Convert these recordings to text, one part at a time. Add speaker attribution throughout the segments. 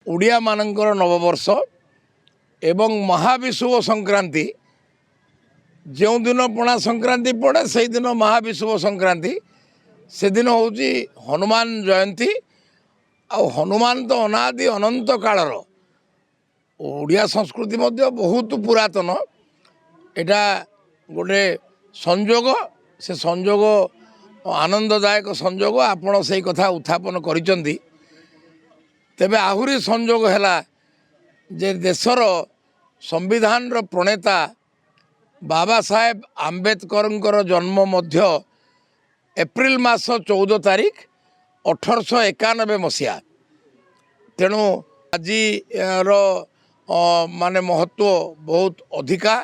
Speaker 1: ओडिया मानकर नववर्ष एवं महाविषुव संक्रांति जो दिन पणा संक्रांति पड़े से दिन महाविषुव संक्रांति से दिन हूँ हनुमान जयंती आ हनुमान तो अनादि अनंत कालर ओडिया संस्कृति मध्य बहुत पुरातन एटा गोटे संजोग से संजोग आनंददायक संजोग आपण से कथा उत्थापन करिसेंती तेबे आहुरी संजोग है जे देशर संविधान रो प्रणेता बाबा साहेब आंबेडकर जन्म मध्य एप्रिल मास 14 तारिख 1891 मसीहा तेणु आज माने महत्व बहुत अधिका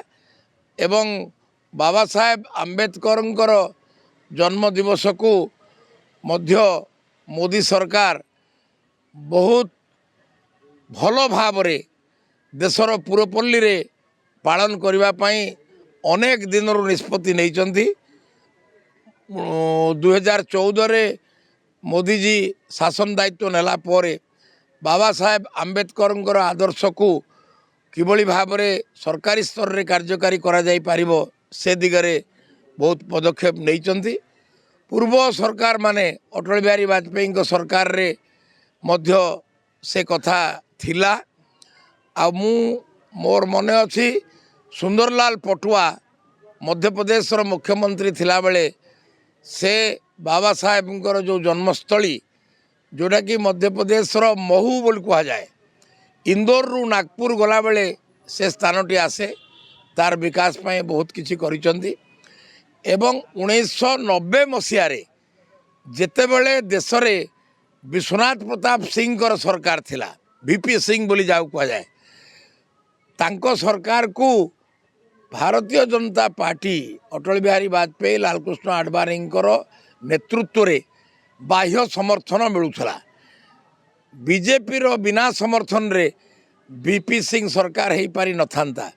Speaker 1: एवं बाबा साहेब आंबेडकर जन्म दिवस को मध्य मोदी सरकार बहुत भल भाव रे देशर पुरपल्ली रे पालन करने पाई अनेक दिन निष्पत्ति नहीं 2014 रे मोदी जी शासन दायित्व नेला परे बाबा साहेब आंबेडकर आदर्श को किभली भाव में सरकारी स्तर रे कार्यकारी करा जाई पारिबो से दिगरे बहुत पदक्षेप नहीं पूर्व सरकार माने अटल बिहारी वाजपेयी सरकार रे मध्य से कथा थिला आ मु मोर मन अच्छी सुंदरलाल पटुआ मध्य प्रदेश मुख्यमंत्री थिला बेले से बाबा साहेब जो जन्मस्थली जोटा कि मध्य प्रदेश महू बोल कह जाए इंदौर रु नागपुर गला बेले से स्थानटी आसे तार विकास पाए बहुत किछि करिसंती एवं 1990 मसीह जेते बेले देश रे विश्वनाथ प्रताप सिंह सरकार थिला वीपी सिंह बोली जाऊ कह जाए तांको सरकार को भारतीय जनता पार्टी अटल बिहारी वाजपेयी लालकृष्ण आडवाणी नेतृत्व रे बाह्य समर्थन मिलूला बीजेपी रो बिना समर्थन रे वीपी सिंह सरकार हो पारि न था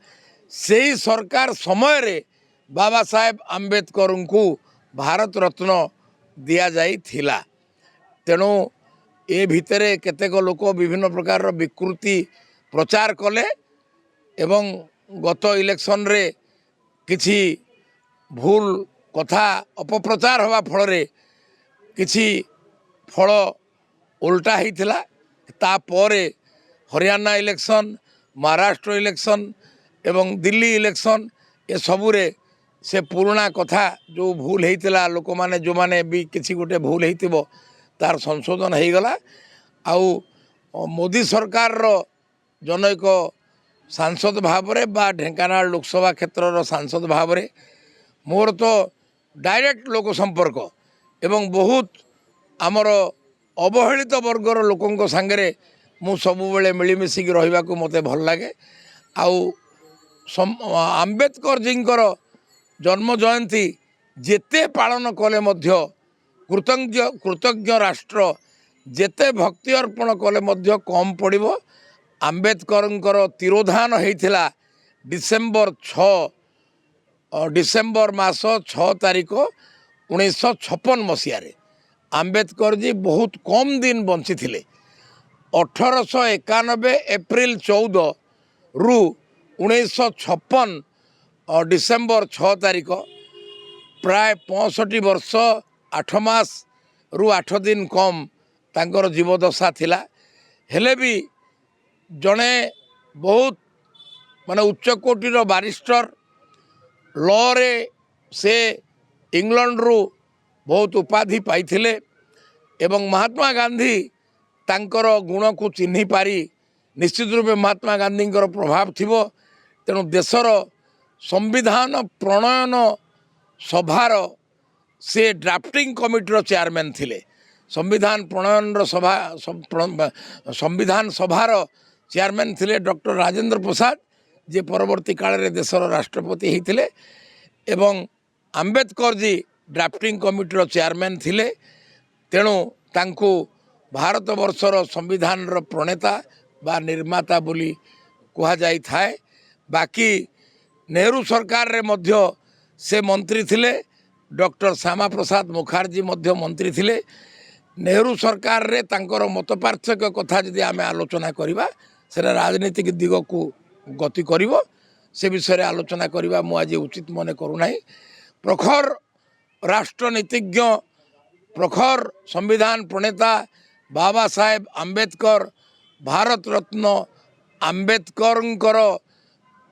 Speaker 1: से ही सरकार समय रे बाबा साहेब आंबेडकर को भारत रत्न दिया जाई थिला तेणु ए भितरे केतेक लोक विभिन्न प्रकार विकृति प्रचार कले एवं गत इलेक्शन रे किछि भूल कथा अपप्रचार हवा फल रे किछि फल उल्टा होता तापरे हरियाणा इलेक्शन महाराष्ट्र इलेक्शन एवं दिल्ली इलेक्शन ए सबुरे से पुराना कथा जो भूल होता लोक मैंने जो मैंने भी किसी गोटे भूल हो तार संशोधन हो गला आउ मोदी सरकार रो जनैक सांसद भाव रे बा ढेंकानाल लोकसभा क्षेत्र सांसद भाव रे मोर तो डायरेक्ट लोक संपर्क एवं बहुत आमर अवहेलित वर्गर लोकों सांगरे मु सबुबले मिलमिशिक रहिबा को मते भल लागे आउ आंबेडकर जींकर जन्म जयंती जेते पालन कले मध्य कृतज्ञ राष्ट्र जेते भक्ति अर्पण कले मध्य कम पड़िबो आंबेडकर तिरोधान होइथिला डिसेम्बर मास 6 तारिख 1956 मसीह आंबेडकर जी बहुत कम दिन बंची थिले 1891 एप्रिल 14 रु 1956 डिसेम्बर 6 तारिख प्राय 65 वर्ष 8 मास रु 8 दिन कम तांकर जीवदशा थिला हेले भी जड़े बहुत माने उच्च कोटीर बारिस्टर लॉ रे से इंग्लैंड रु बहुत उपाधि पाइथिले एवं महात्मा गांधी तांकर गुण को चिन्ही पारी निश्चित रूपे महात्मा गांधी प्रभाव थिबो तेणु देशर संविधान प्रणयन सभार से ड्राफ्टिंग कमिटीर चेयरमैन थिले संविधान प्रणयन सभा संविधान सभार चेयरमैन थिले डॉक्टर राजेंद्र प्रसाद जे परवर्ती काल रे देशर राष्ट्रपति होते एवं आंबेडकर जी ड्राफ्टिंग कमिटीर चेयरमैन थिले तेणु तांको भारत वर्षर संविधान प्रणेता बा निर्माता बोली कहा जाई थाए बाकी नेहरू सरकार रे मध्य से मंत्री थिले डॉक्टर श्यामा प्रसाद मुखर्जी मध्य मंत्री थिले नेहरू सरकार रे तांकर मत पार्थक्य कथा जदि आम आलोचना करवा से राजनीतिक दिग को गति करिवो से विषय आलोचना करवा मु आज उचित मन करूना। प्रखर राष्ट्रनीतिज्ञ प्रखर संविधान प्रणेता बाबा साहेब आंबेडकर भारत रत्न आंबेडकर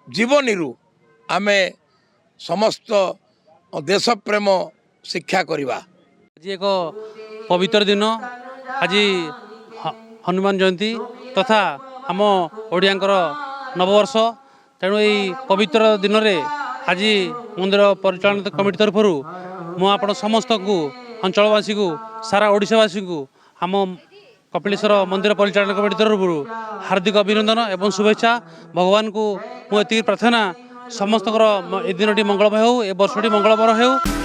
Speaker 1: जीवनी आमे समस्त देश प्रेम शिक्षा करवा।
Speaker 2: आज एक पवित्र दिन आज हनुमान जयंती तथा आम ओडियांकर नववर्ष तेणु यही पवित्र दिन में आज मंदिर परिचालन कमिटी तरफ मु आपण समस्त को अंचलवासी को सारा ओडिशावासी को आम कपिलेश्वर मंदिर परिचालन कमिटी तरफ हार्दिक अभिनंदन एवं शुभेच्छा। भगवान को मुझे प्रार्थना समस्त ए दिन मंगलमय हो ए वर्षटी मंगलमय हो।